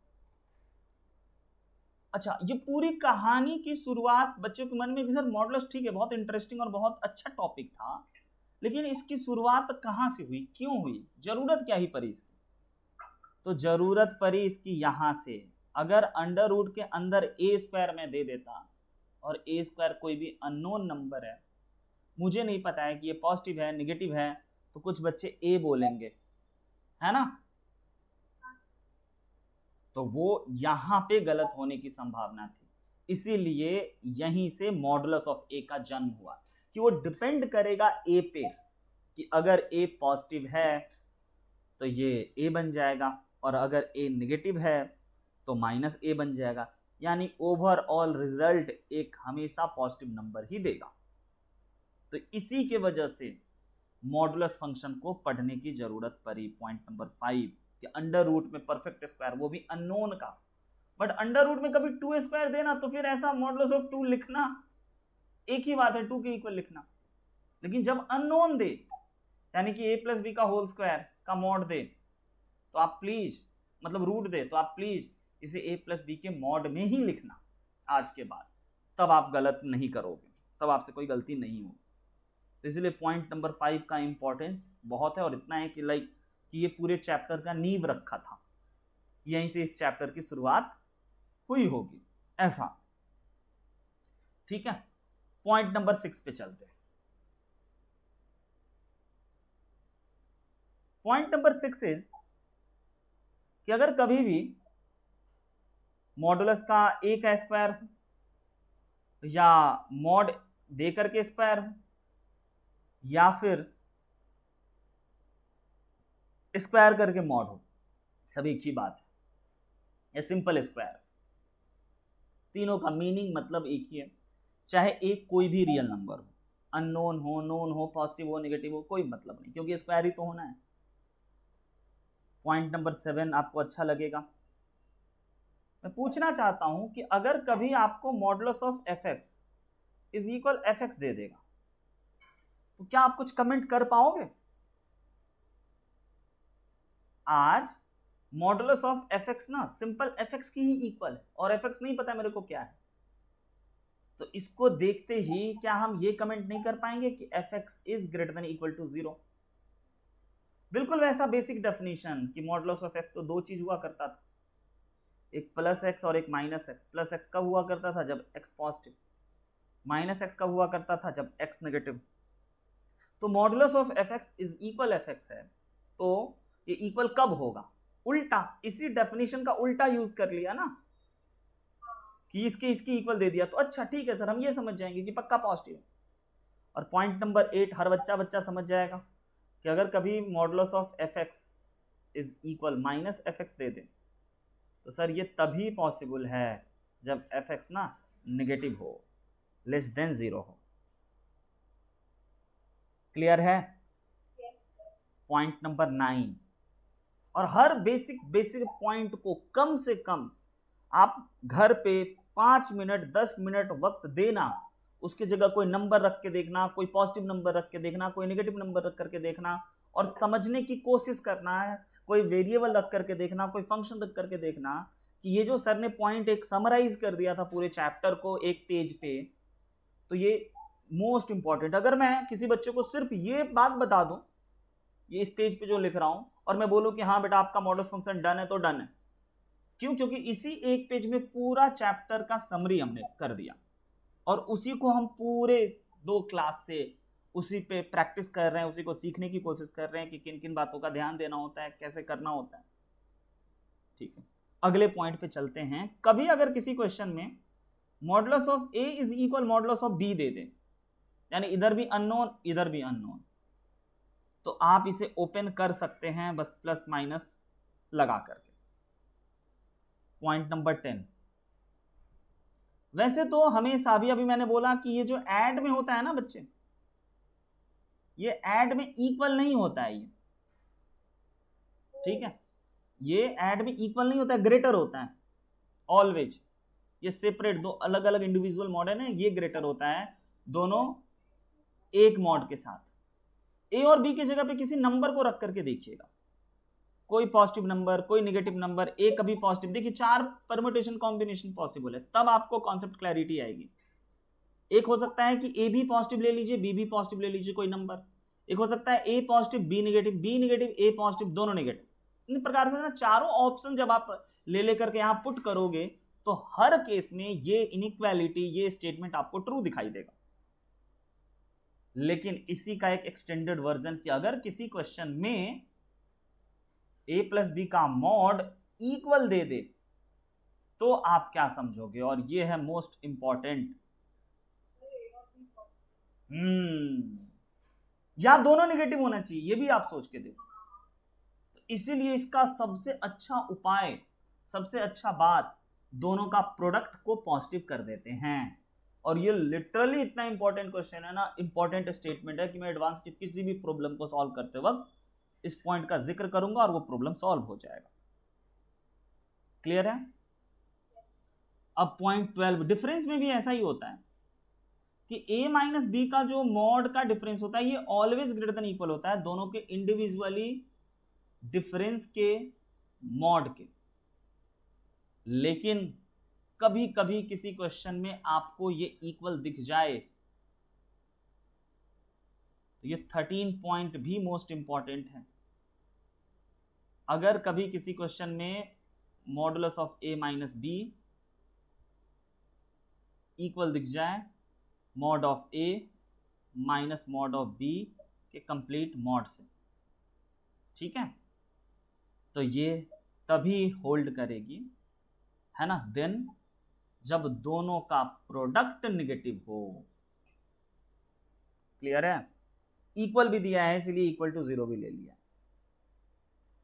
अच्छा, ये पूरी कहानी की शुरुआत बच्चों के मन में कि सर मॉडुलस ठीक है, बहुत इंटरेस्टिंग और बहुत अच्छा टॉपिक था, लेकिन इसकी शुरुआत कहाँ से हुई, क्यों हुई, जरूरत क्या ही पड़ी इसकी? तो जरूरत पड़ी इसकी यहाँ से, अगर अंडर रूट के अंदर ए स्क्वायर में दे देता, और ए स्क्वायर कोई भी अननोन नंबर है, मुझे नहीं पता है कि ये पॉजिटिव है निगेटिव है, तो कुछ बच्चे ए बोलेंगे, है ना, तो वो यहां पे गलत होने की संभावना थी। इसीलिए यहीं से मॉडुलस ऑफ ए का जन्म हुआ, कि वो डिपेंड करेगा ए पे, कि अगर ए पॉजिटिव है तो ये ए बन जाएगा, और अगर ए नेगेटिव है तो माइनस ए बन जाएगा, यानी ओवरऑल रिजल्ट एक हमेशा पॉजिटिव नंबर ही देगा। तो इसी के वजह से मॉडुलस फंक्शन को पढ़ने की जरूरत पड़ी। पॉइंट नंबर 5 कि अंडर रूट में परफेक्ट स्क्वायर, वो भी अननोन का, बट अंडर रूट में कभी 2 स्क्वायर देना तो फिर ऐसा मॉडुलस ऑफ 2 लिखना, एक ही बात है 2 के इक्वल लिखना। लेकिन जब अननोन दे, यानी कि a प्लस बी का होल स्क्वायर का मॉड दे, तो आप प्लीज, मतलब रूट दे, तो आप प्लीज इसे a प्लस बी के मॉड में ही लिखना आज के बाद, तब आप गलत नहीं करोगे, तब आपसे कोई गलती नहीं होगी। तो इसलिए पॉइंट नंबर 5 का इंपॉर्टेंस बहुत है, और इतना है कि लाइक कि ये पूरे चैप्टर का नींव रखा था, यहीं से इस चैप्टर की शुरुआत हुई होगी, ऐसा। ठीक है, पॉइंट नंबर 6 पे चलते हैं। पॉइंट नंबर 6 इज कि अगर कभी भी मॉडुलस का ए का स्क्वायर या मॉड दे करके स्क्वायर हो, या फिर स्क्वायर करके मॉड हो, सब एक ही बात है, या सिंपल स्क्वायर, तीनों का मीनिंग मतलब एक ही है। चाहे एक कोई भी रियल नंबर हो, अननोन हो, नोन हो, पॉजिटिव हो, नेगेटिव हो, कोई मतलब नहीं, क्योंकि स्क्वायर ही तो होना है। पॉइंट नंबर 7 आपको अच्छा लगेगा। मैं पूछना चाहता हूं कि अगर कभी आपको modulus of F X is equal F X दे देगा, तो क्या आप कुछ कमेंट कर पाओगे? आज मॉडुलस ऑफ एफ एक्स ना सिंपल एफ एक्स की ही इक्वल है, और एफ एक्स नहीं पता मेरे को क्या है, तो इसको देखते ही क्या हम ये कमेंट नहीं कर पाएंगे कि F X is greater than equal to 0? बिल्कुल वैसा बेसिक डेफिनेशन कि मॉडुलस ऑफ एक्स तो दो चीज हुआ करता था, एक प्लस एक्स और एक माइनस एक्स। प्लस एक्स कब हुआ करता था? जब एक्स पॉजिटिव। माइनस एक्स कब हुआ करता था? जब एक्स नेगेटिव। तो modulus of F X is equal F x है, तो ये इक्वल कब होगा? उल्टा, इसी डेफिनेशन का उल्टा यूज कर लिया ना, कि इसके इसकी इक्वल दे दिया, तो अच्छा ठीक है सर, हम ये समझ जाएंगे कि पक्का पॉजिटिव है। और पॉइंट नंबर 8 हर बच्चा समझ जाएगा कि अगर कभी modulus of F X is equal minus F X दे दे, तो सर ये तभी पॉसिबल है जब एफ एक्स ना नेगेटिव हो, लेस देन 0 हो। क्लियर है? Point number 9। और हर बेसिक पॉइंट को कम से कम आप घर पे 5 मिनट 10 मिनट वक्त देना, उसकी जगह कोई नंबर रख के देखना, कोई पॉजिटिव नंबर रख के देखना, कोई नेगेटिव नंबर रख करके देखना, और समझने की कोशिश करना है, कोई वेरिएबल रख करके देखना, कोई फंक्शन रख करके देखना, कि ये जो सर ने पॉइंट एक समराइज कर दिया था पूरे चैप्टर को एक पेज पे, तो ये मोस्ट इंपॉर्टेंट। अगर मैं किसी बच्चे को सिर्फ ये बात बता दूं, ये इस पेज पे जो लिख रहा हूं, और मैं बोलूं कि हाँ बेटा आपका मॉडुलस फंक्शन डन है, तो डन है। क्यों? क्योंकि इसी एक पेज में पूरा चैप्टर का समरी हमने कर दिया, और उसी को हम पूरे 2 क्लास से उसी पे प्रैक्टिस कर रहे हैं, उसी को सीखने की कोशिश कर रहे हैं कि किन किन बातों का ध्यान देना होता है, कैसे करना होता है। ठीक है, अगले पॉइंट पे चलते हैं। कभी अगर किसी क्वेश्चन में modulus of A is equal modulus of B दे दे, यानी इधर भी अननोन इधर भी अननोन, तो आप इसे ओपन कर सकते हैं बस प्लस माइनस लगा करके। पॉइंट नंबर 10, वैसे तो हमेशा भी, अभी मैंने बोला कि ये जो ऐड में होता है ना बच्चे, ये ऐड में इक्वल नहीं होता है ये, ठीक है, ये ऐड में इक्वल नहीं होता है, ग्रेटर होता है ऑलवेज। ये सेपरेट दो अलग अलग इंडिविजुअल मॉड है ना, ये ग्रेटर होता है दोनों एक मॉड के साथ। ए और बी की जगह पे किसी नंबर को रख करके देखिएगा, कोई पॉजिटिव नंबर कोई नेगेटिव नंबर, ए कभी पॉजिटिव, देखिए 4 परम्यूटेशन कॉम्बिनेशन पॉसिबल है, तब आपको कॉन्सेप्ट क्लैरिटी आएगी। एक हो सकता है कि ए भी पॉजिटिव ले लीजिए बी भी पॉजिटिव ले लीजिए कोई नंबर, एक हो सकता है ए पॉजिटिव बी नेगेटिव ए पॉजिटिव दोनों नेगेटिव। इन प्रकार से ना चारों ऑप्शन जब आप ले लेकर के यहां पुट करोगे तो हर केस में ये इनइक्वालिटी, ये स्टेटमेंट आपको ट्रू दिखाई देगा। लेकिन इसी का एक एक्सटेंडेड वर्जन कि अगर किसी क्वेश्चन में ए प्लस बी का मॉड इक्वल दे दे तो आप क्या समझोगे, और ये है मोस्ट इंपॉर्टेंट। या दोनों नेगेटिव होना चाहिए, ये भी आप सोच के देखो। तो इसीलिए इसका सबसे अच्छा उपाय, सबसे अच्छा बात, दोनों का प्रोडक्ट को पॉजिटिव कर देते हैं। और ये लिटरली इतना इंपॉर्टेंट क्वेश्चन है ना, इंपॉर्टेंट स्टेटमेंट है कि मैं एडवांस की किसी भी प्रॉब्लम को सॉल्व करते वक्त इस पॉइंट का जिक्र करूंगा और वो प्रॉब्लम सॉल्व हो जाएगा। क्लियर है? अब पॉइंट 12, डिफरेंस में भी ऐसा ही होता है कि a माइनस बी का जो मॉड का डिफरेंस होता है ये ऑलवेज ग्रेटर देन इक्वल होता है दोनों के इंडिविजुअली डिफरेंस के मॉड के। लेकिन कभी कभी किसी क्वेश्चन में आपको ये इक्वल दिख जाए तो ये 13 पॉइंट भी मोस्ट इंपॉर्टेंट है। अगर कभी किसी क्वेश्चन में modulus of a minus B equal दिख जाए mod of a minus mod of b के कंप्लीट मॉड से, ठीक है, तो ये तभी होल्ड करेगी, है ना, देन जब दोनों का प्रोडक्ट नेगेटिव हो। क्लियर है? इक्वल भी दिया है इसलिए इक्वल टू 0 भी ले लिया।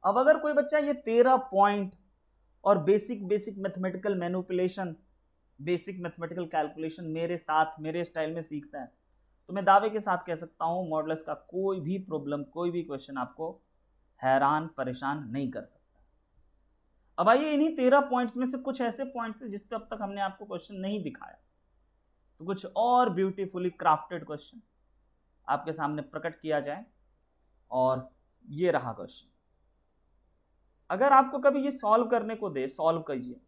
अब अगर कोई बच्चा ये 13 पॉइंट और basic mathematical manipulation, basic mathematical calculation मेरे साथ मेरे स्टाइल में सीखता है तो मैं दावे के साथ कह सकता हूं मॉडुलस का कोई भी प्रॉब्लम, कोई भी क्वेश्चन आपको हैरान परेशान नहीं कर सकता। अब आइए इन्हीं 13 पॉइंट्स में से कुछ ऐसे पॉइंट्स हैं जिस पे अब तक हमने आपको क्वेश्चन नहीं दिखाया, तो कुछ और ब्यूटीफुली क्राफ्टेड क्वेश्चन आपके सामने प्रकट किया जाए। और ये रहा क्वेश्चन, अगर आपको कभी ये सॉल्व करने को दे, सॉल्व करिए,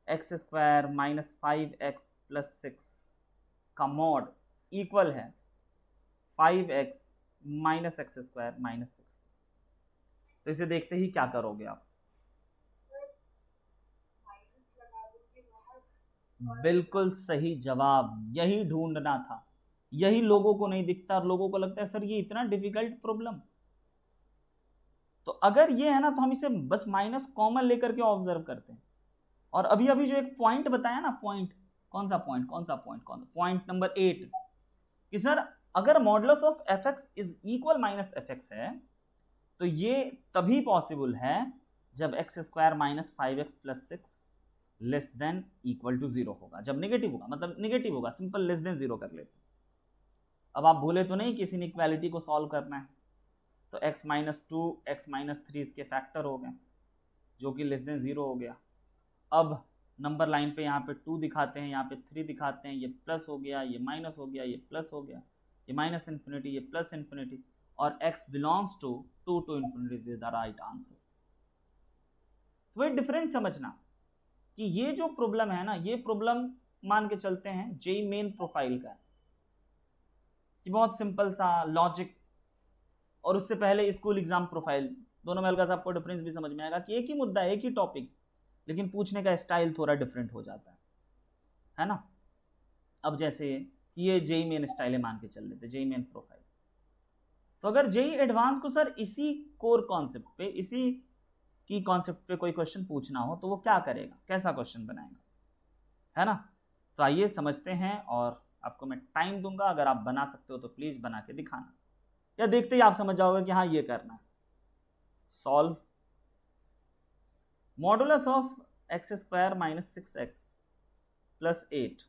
x square minus 5x plus 6 का मॉड इक्वल है 5x minus x square minus 6, तो इसे देखते ही क्या करोगे आप? बिल्कुल सही जवाब, यही ढूंढना था, यही लोगों को नहीं दिखता और लोगों को लगता है सर ये इतना डिफिकल्ट प्रॉब्लम। तो अगर ये है ना तो हम इसे बस माइनस कॉमन लेकर के ऑब्जर्व करते हैं। और अभी अभी जो एक पॉइंट बताया ना, पॉइंट कौन सा पॉइंट नंबर 8, कि सर अगर modulus of fx is equal minus fx है तो ये तभी पॉसिबल है जब X square minus 5x plus 6 less than equal to 0 होगा। जब नेगेटिव होगा, मतलब नेगेटिव होगा, सिंपल लेस देन 0 कर लेते। अब आप भूले तो नहीं कि इस इनइक्वालिटी को सॉल्व करना है, तो x माइनस 2 x माइनस 3 इसके फैक्टर हो गए जो कि लेस देन 0 हो गया। अब नंबर लाइन पे यहाँ पे 2 दिखाते हैं, यहाँ पे 3 दिखाते हैं, ये प्लस हो गया, ये माइनस हो गया, ये प्लस हो गया, ये माइनस इन्फिनिटी, ये प्लस इन्फिनिटी, और x belongs to 2 to infinity is the right answer. तो ये डिफरेंस समझना कि ये जो प्रॉब्लम है ना, ये प्रॉब्लम मान के चलते हैं जेईई मेन प्रोफाइल का है, कि बहुत सिंपल सा लॉजिक, और उससे पहले स्कूल एग्जाम प्रोफाइल, दोनों में हल्का सा आपको डिफरेंस भी समझ में आएगा कि एक ही मुद्दा है, एक ही टॉपिक, लेकिन पूछने का स्टाइल थोड़ा डिफरेंट हो जाता है ना। अब जैसे ये जेईई मेन स्टाइल है मान के चल लेते, जेईई मेन प्रोफाइल, तो अगर जेई एडवांस को सर इसी कोर कॉन्सेप्ट पे, इसी की कॉन्सेप्ट पे कोई क्वेश्चन पूछना हो तो वो क्या करेगा, कैसा क्वेश्चन बनाएगा, है ना। तो आइए समझते हैं, और आपको मैं टाइम दूंगा, अगर आप बना सकते हो तो प्लीज बना के दिखाना, या देखते ही आप समझ जाओगे कि हाँ ये करना है। Solve modulus of x square minus 6x plus 8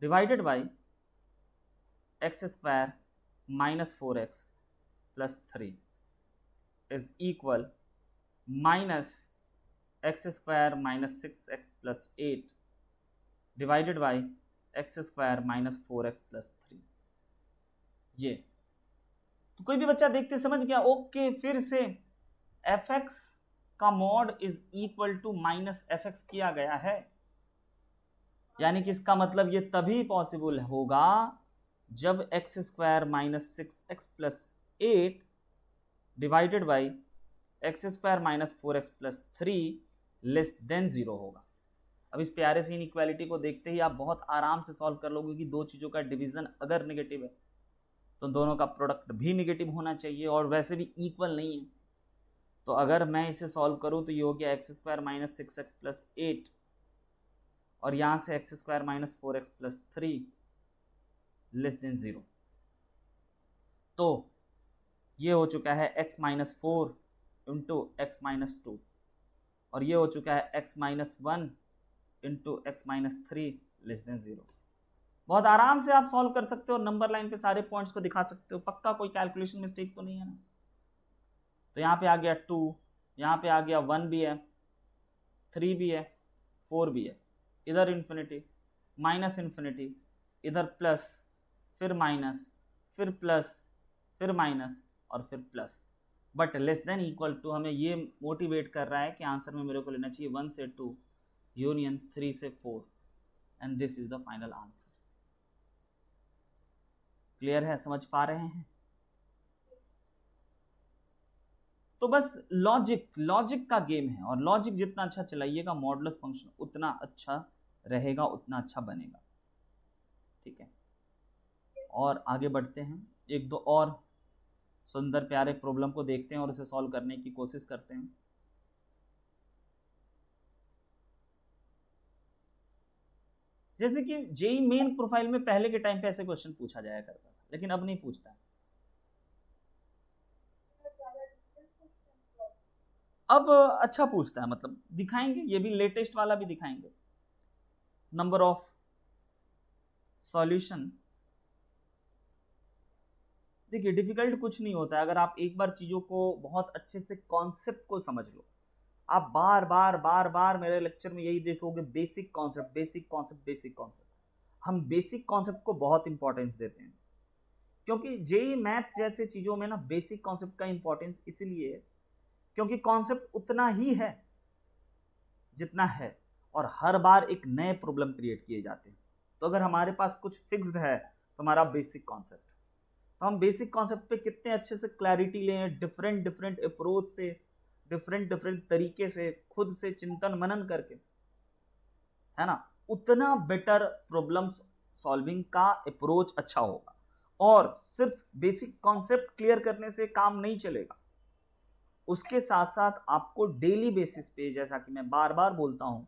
divided by x square minus 4x plus 3 is equal minus x square minus 6x plus 8 divided by x square minus 4x plus 3। ये तो कोई भी बच्चा देखते समझ गया, ओके। फिर से fx का mod is equal to minus fx किया गया है, यानी कि इसका मतलब ये तभी पॉसिबल होगा जब X square minus 6x plus 8 divided by x square minus 4x plus 3 less than 0 होगा। अब इस प्यारे से इनइक्वालिटी को देखते ही आप बहुत आराम से सॉल्व कर लोगे कि दो चीज़ों का डिवीजन अगर नेगेटिव है तो दोनों का प्रोडक्ट भी नेगेटिव होना चाहिए, और वैसे भी इक्वल नहीं है। तो अगर मैं इसे सॉल्व करूं तो ये हो गया x square minus 6x plus 8 और यहाँ से x square minus 4x plus 3 less than 0। तो ये हो चुका है x minus 4 into x minus 2, और ये हो चुका है x minus 1 into x minus 3 less than 0। बहुत आराम से आप सॉल्व कर सकते हो, नंबर लाइन पे सारे पॉइंट्स को दिखा सकते हो, पक्का कोई कैलकुलेशन मिस्टेक तो नहीं है ना। तो यहाँ पे आ गया 2, यहाँ पे आ गया 1 भी है, 3 भी है, 4 भी है, इधर इन्फिनिटी माइनस इन्फिनिटी, इधर प्लस, फिर माइनस, फिर प्लस, फिर माइनस और फिर plus, but less than equal to हमें ये मोटिवेट कर रहा है कि आंसर में मेरे को लेना चाहिए 1 से 2 यूनियन 3 से 4, and this is the final answer. Clear है, समझ पा रहे हैं? तो बस लॉजिक का गेम है, और लॉजिक जितना अच्छा चलाइएगा मॉडुलस फंक्शन उतना अच्छा रहेगा, उतना अच्छा बनेगा। ठीक है, और आगे बढ़ते हैं, एक दो और सुंदर प्यारे प्रॉब्लम को देखते हैं और इसे सॉल्व करने की कोशिश करते हैं। जैसे कि जेई मेन प्रोफाइल में पहले के टाइम पे ऐसे क्वेश्चन पूछा जाया करता था, लेकिन अब नहीं पूछता है। अब अच्छा पूछता है, मतलब दिखाएंगे, ये भी लेटेस्ट वाला भी दिखाएंगे। नंबर ऑफ सॉल्यूशन, देखिए डिफिकल्ट कुछ नहीं होता है अगर आप एक बार चीजों को बहुत अच्छे से कॉन्सेप्ट को समझ लो। आप बार बार मेरे लेक्चर में यही देखोगे, basic concept, basic concept, basic concept. हम बेसिक कॉन्सेप्ट को बहुत इंपॉर्टेंस देते हैं, क्योंकि जेई मैथ्स जैसे चीजों में ना बेसिक कॉन्सेप्ट का इंपॉर्टेंस इसलिए है क्योंकि कॉन्सेप्ट उतना ही है जितना है, और हर बार एक नए प्रॉब्लम क्रिएट किए जाते हैं। तो अगर हमारे पास कुछ फिक्स्ड है तो हमारा बेसिक कॉन्सेप्ट, तो हम बेसिक कॉन्सेप्ट पे कितने अच्छे से क्लैरिटी लें, डिफरेंट अप्रोच से, डिफरेंट तरीके से, खुद से चिंतन मनन करके, है ना, उतना बेटर प्रॉब्लम सॉल्विंग का अप्रोच अच्छा होगा। और सिर्फ बेसिक कॉन्सेप्ट क्लियर करने से काम नहीं चलेगा, उसके साथ साथ आपको डेली बेसिस पे, जैसा कि मैं बार बार बोलता हूं,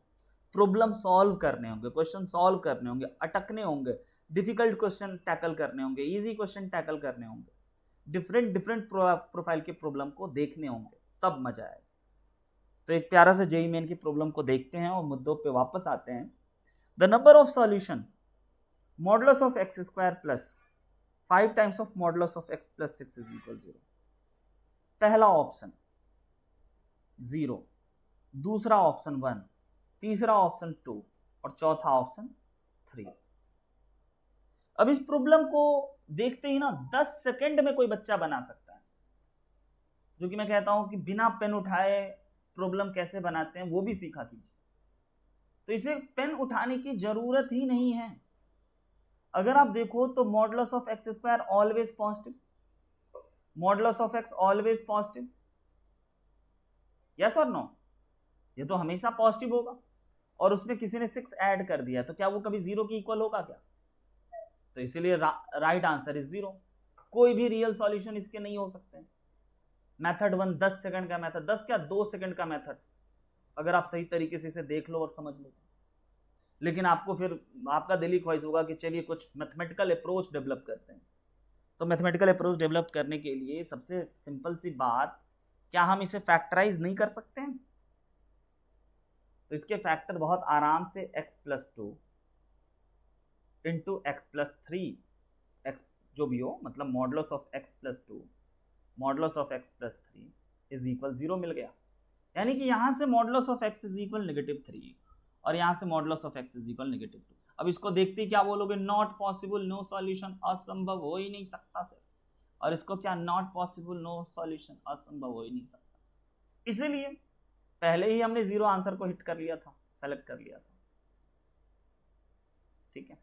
प्रॉब्लम सॉल्व करने होंगे, क्वेश्चन सॉल्व करने होंगे, अटकने होंगे, डिफिकल्ट क्वेश्चन टैकल करने होंगे, इजी क्वेश्चन टैकल करने होंगे, डिफरेंट प्रोफाइल के प्रॉब्लम को देखने होंगे, तब मजा आएगा। तो एक प्यारा सा जेई मेन की प्रॉब्लम को देखते हैं और मुद्दों पे वापस आते हैं। The number of solution modulus of x square plus 5 times of modulus of x plus 6 is equal 0। पहला ऑप्शन 0, दूसरा ऑप्शन 1, तीसरा ऑप्शन 2 और चौथा ऑप्शन 3। अब इस प्रॉब्लम को देखते ही ना 10 सेकंड में कोई बच्चा बना सकता है, जो कि मैं कहता हूं कि बिना पेन उठाए प्रॉब्लम कैसे बनाते हैं वो भी सीखा कीजिए। तो इसे पेन उठाने की जरूरत ही नहीं है। अगर आप देखो तो modulus of x square always positive, modulus of x always positive, yes और नो? ये तो हमेशा पॉजिटिव होगा, और उसमें किसी ने 6 ऐड कर दिया तो क्या वो कभी 0 के इक्वल होगा क्या? तो इसीलिए राइट आंसर इज 0। कोई भी रियल सॉल्यूशन इसके नहीं हो सकते। मेथड 1 10 सेकंड का मेथड, 10 क्या 2 सेकंड का मेथड, अगर आप सही तरीके से इसे देख लो और समझ लो। लेकिन आपको फिर आपका दिली ख्वाहिश होगा कि चलिए कुछ मैथमेटिकल अप्रोच डेवलप करते हैं। तो मैथमेटिकल अप्रोच डेवलप करने के लिए सबसे सिंपल सी बात, क्या हम इसे फैक्टराइज नहीं कर सकते हैं? तो इसके फैक्टर बहुत आराम से x+2 इंटू x+3, x जो भी हो, मतलब modulus of x+2 modulus of x+3 is equal 0 मिल गया। यानी कि यहां से modulus of x is equal -3 और यहां से modulus of x is equal -2। अब इसको देखते ही क्या बोलोगे? नॉट पॉसिबल, नो सॉल्यूशन, असंभव, हो ही नहीं सकता सर। और इसको क्या? नॉट पॉसिबल, नो सॉल्यूशन, असंभव, हो ही नहीं सकता। इसीलिए पहले ही हमने 0 आंसर को हिट कर लिया था, सेलेक्ट कर लिया था। ठीक है,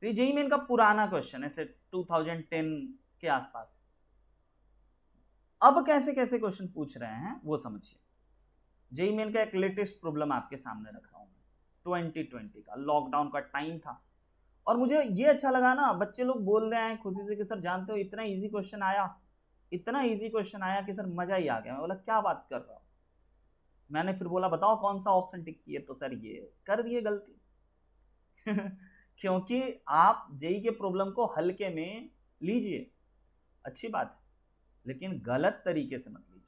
तो ये जेईई मेन का पुराना क्वेश्चन है, से 2010 के आसपास। अब कैसे कैसे क्वेश्चन पूछ रहे हैं वो समझिए। जेईई मेन का एक लेटेस्ट प्रॉब्लम आपके सामने रख रहा हूं, 2020 का, लॉकडाउन का टाइम था। और मुझे ये अच्छा लगा ना, बच्चे लोग बोल रहे हैं खुशी से कि सर जानते हो इतना इजी क्वेश्चन आया, इतना इजी क्वेश्चन आया कि सर मजा ही आ गया। मैं बोला क्या बात कर रहा हूँ। मैंने फिर बोला बताओ कौन सा ऑप्शन टिक किए, तो सर ये कर दिए गलती। क्योंकि आप जेईई के प्रॉब्लम को हल्के में लीजिए, अच्छी बात है, लेकिन गलत तरीके से मत लीजिए।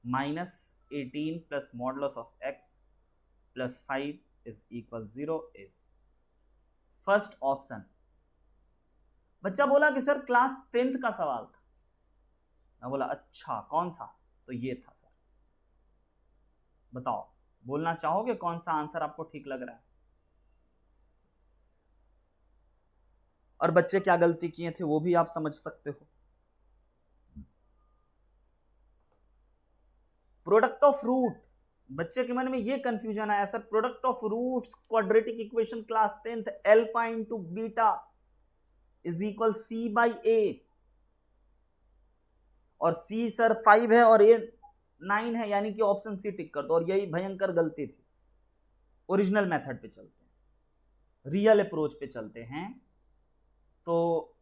-18 plus modulus of x plus 5 is equal 0 is first option. बच्चा बोला कि सर क्लास 10th का सवाल था। मैं बोला अच्छा कौन सा? तो ये था सर। बताओ, बोलना चाहोगे कौन सा आंसर आपको ठीक लग रहा है? और बच्चे क्या गलती किए थे वो भी आप समझ सकते हो। प्रोडक्ट ऑफ रूट, बच्चे के मन में ये कंफ्यूजन आया sir, product of roots quadratic equation class 10th alpha into beta is equal C by A, और सी सर 5 है और ए 9 है, यानी कि ऑप्शन सी टिक कर दो। और यही भयंकर गलती थी। ओरिजिनल मेथड पे चलते हैं, रियल अप्रोच पे चलते हैं। तो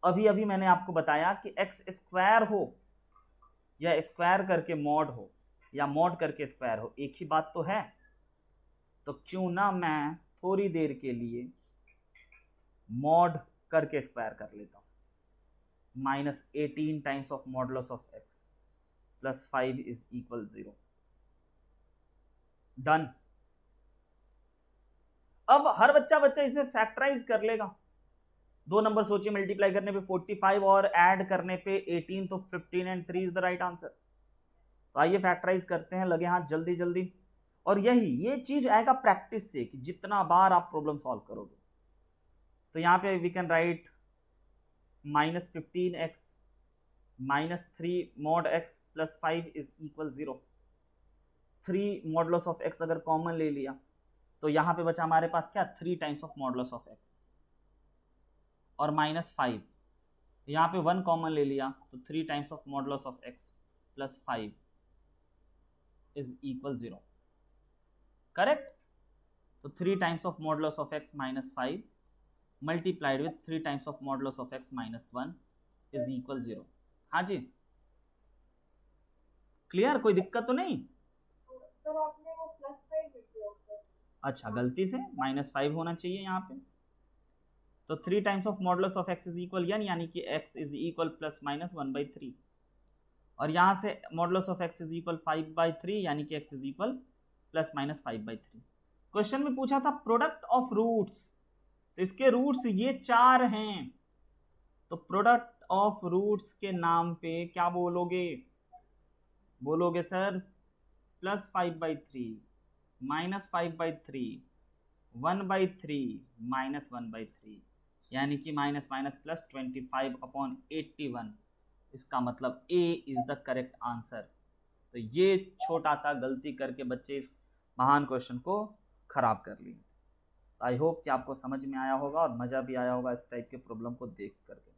अभी अभी मैंने आपको बताया कि एक्स स्क्वायर हो या स्क्वायर करके मॉड हो या मॉड करके स्क्वायर हो, एक ही बात तो है। तो क्यों ना मैं थोड़ी देर के लिए मॉड करके स्क्वायर कर लेता हूं। -18 times of modulus of x plus 5 is equal 0। Done. अब हर बच्चा इसे फैक्टराइज कर लेगा। 2 नंबर सोचिए, मल्टीप्लाई करने पे 45 और ऐड करने पे 18, तो 15 and 3 is the right answer. तो आइए फैक्टराइज करते हैं, लगे हाथ जल्दी जल्दी। और ये चीज आएगा प्रैक्टिस से, कि जितना बार आप प्रॉब्लम सॉल्व करोगे। तो यहाँ पे we can write -15x -3 mod x plus 5 is equal 0। 3 modulus of x अगर कॉमन ले लिया तो यहाँ पे बचा हमारे पास क्या? 3 times of modulus of x और -5, यहाँ पे 1 कॉमन ले लिया तो 3 times of modulus of x plus 5 is equal 0। Correct? तो 3 times of modulus of x minus 5 multiplied with 3 times of modulus of x minus 1 is equal 0। हाँ जी, clear? कोई दिक्कत तो नहीं?
सर आपने वो +5 लिख दिया।
अच्छा, गलती से -5 होना चाहिए यहाँ पे। तो 3 times of modulus of x is equal n, यानी कि x इज इक्वल +-1/3, और यहाँ से modulus of x is equal 5/3, यानी कि x इज इक्वल +-5/3। क्वेश्चन में पूछा था प्रोडक्ट ऑफ रूट्स, तो इसके रूट्स ये 4 हैं। तो प्रोडक्ट ऑफ रूट्स के नाम पे क्या बोलोगे? बोलोगे सर +5/3 -5/3 1/3 -1/3, यानी कि माइनस माइनस प्लस 25/81। इसका मतलब ए इज द करेक्ट आंसर। तो ये छोटा सा गलती करके बच्चे इस महान क्वेश्चन को खराब कर लिए। आई होप कि आपको समझ में आया होगा और मज़ा भी आया होगा इस टाइप के प्रॉब्लम को देख करके।